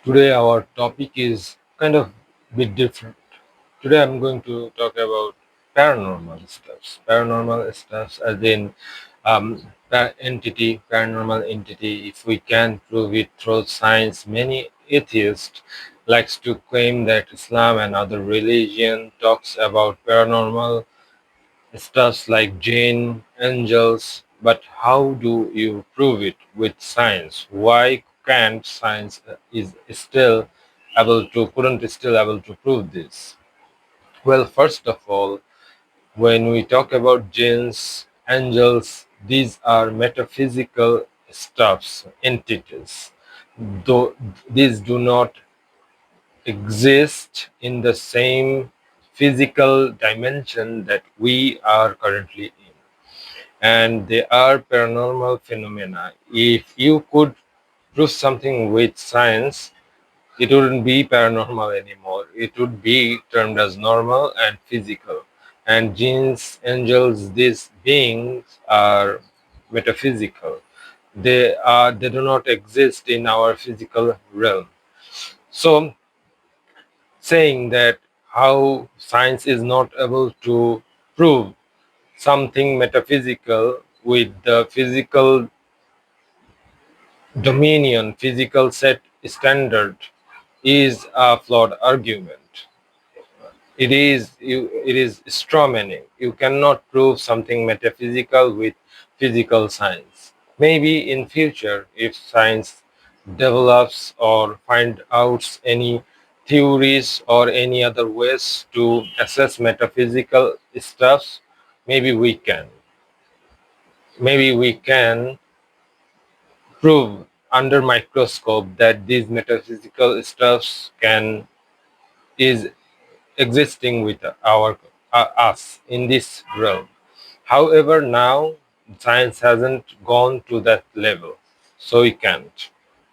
Today our topic is kind of bit different. Today I'm going to talk about paranormal stuffs. Paranormal stuffs as in paranormal entity. If we can prove it through science, many atheists likes to claim that Islam and other religion talks about paranormal stuffs like jinn, angels, but how do you prove it with science? Why can't science is still couldn't still able to prove this? Well, first of all, when we talk about jinns, angels, these are metaphysical stuffs, entities. Though these do not exist in the same physical dimension that we are currently in, and they are paranormal phenomena. If you could prove something with science, it wouldn't be paranormal anymore. It would be termed as normal and physical. And jinns, angels, these beings are metaphysical. They do not exist in our physical realm. So saying that how science is not able to prove something metaphysical with the physical dominion, physical set standard is a flawed argument. It is straw manning. You cannot prove something metaphysical with physical science. Maybe in future, if science develops or find out any theories or any other ways to assess metaphysical stuffs, maybe we can. Maybe we can prove under microscope that these metaphysical stuffs can is existing with our us in this realm. However, now science hasn't gone to that level, so we can't.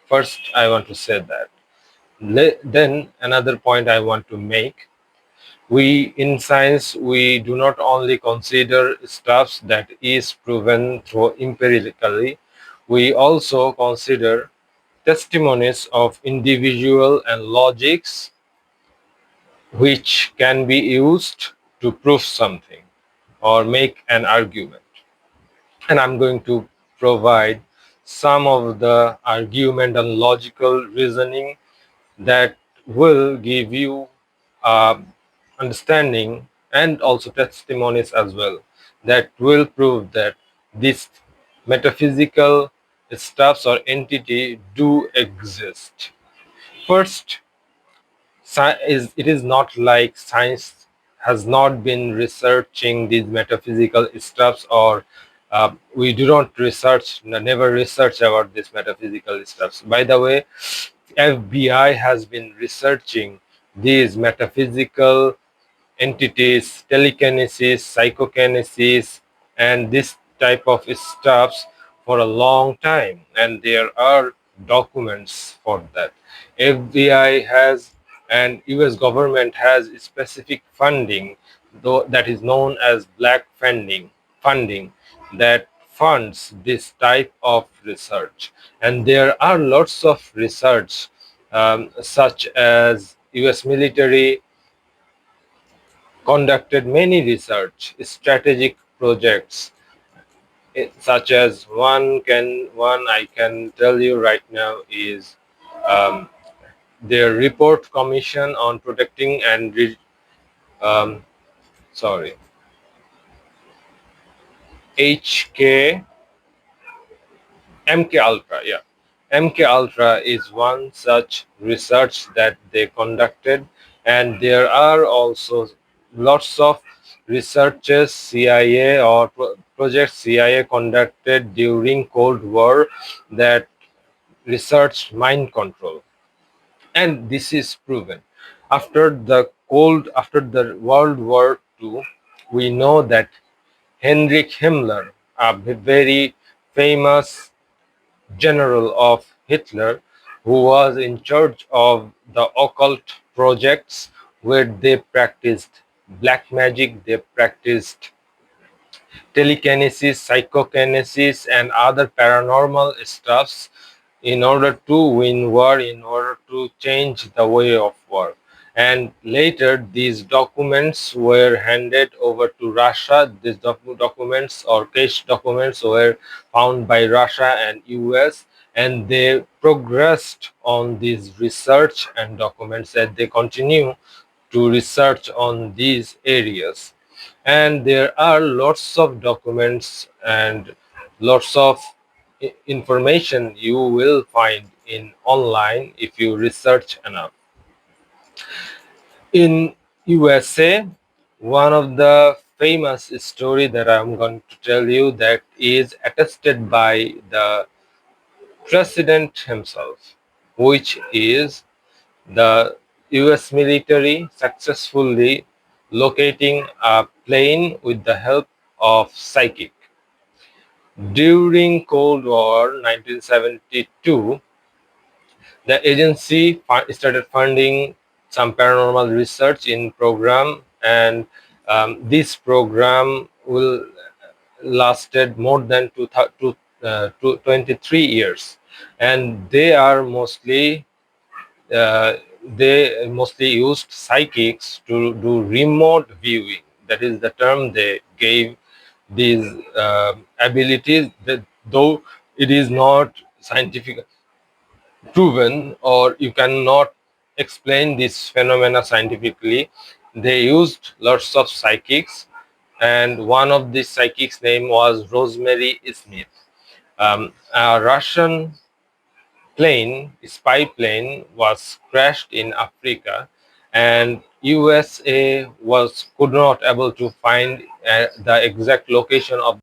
First, I want to say that. Then another point I want to make: we in science we do not only consider stuffs that is proven through empirically, we also consider testimonies of individual and logics which can be used to prove something or make an argument. And I'm going to provide some of the argument and logical reasoning that will give you understanding and also testimonies as well that will prove that these metaphysical stuffs or entity do exist. First, it is not like science has not been researching these metaphysical stuffs, or we do not research, never research about these metaphysical stuffs. By the way, FBI has been researching these metaphysical entities, telekinesis, psychokinesis, and this type of stuffs for a long time, and there are documents for that. FBI has and US government has specific funding, though, that is known as black funding that funds this type of research. And there are lots of research, such as US military conducted many research strategic projects, such as one I can tell you right now is um, their report commission on protecting and um, sorry, HK MK Ultra, yeah. MK Ultra is one such research that they conducted, and there are also lots of researches CIA or projects CIA conducted during Cold War that researched mind control, and this is proven. After the World War II, we know that Heinrich Himmler, a very famous general of Hitler, who was in charge of the occult projects where they practiced black magic, they practiced telekinesis, psychokinesis, and other paranormal stuffs in order to win war, in order to change the way of war. And later, these documents were handed over to Russia. These documents or cached documents were found by Russia and US, and they progressed on these research and documents that they continue to research on these areas. And there are lots of documents and lots of information you will find in online if you research enough. In USA, one of the famous story that I'm going to tell you that is attested by the president himself, which is the US military successfully locating a plane with the help of psychic. During Cold War 1972, the agency started funding some paranormal research in program, and this program will lasted more than 23 years, and they mostly used psychics to do remote viewing. That is the term they gave these abilities, that though it is not scientific proven or you cannot explain this phenomena scientifically, they used lots of psychics, and one of these psychics name was Rosemary Smith. A Russian spy plane was crashed in Africa, and USA was could not able to find the exact location of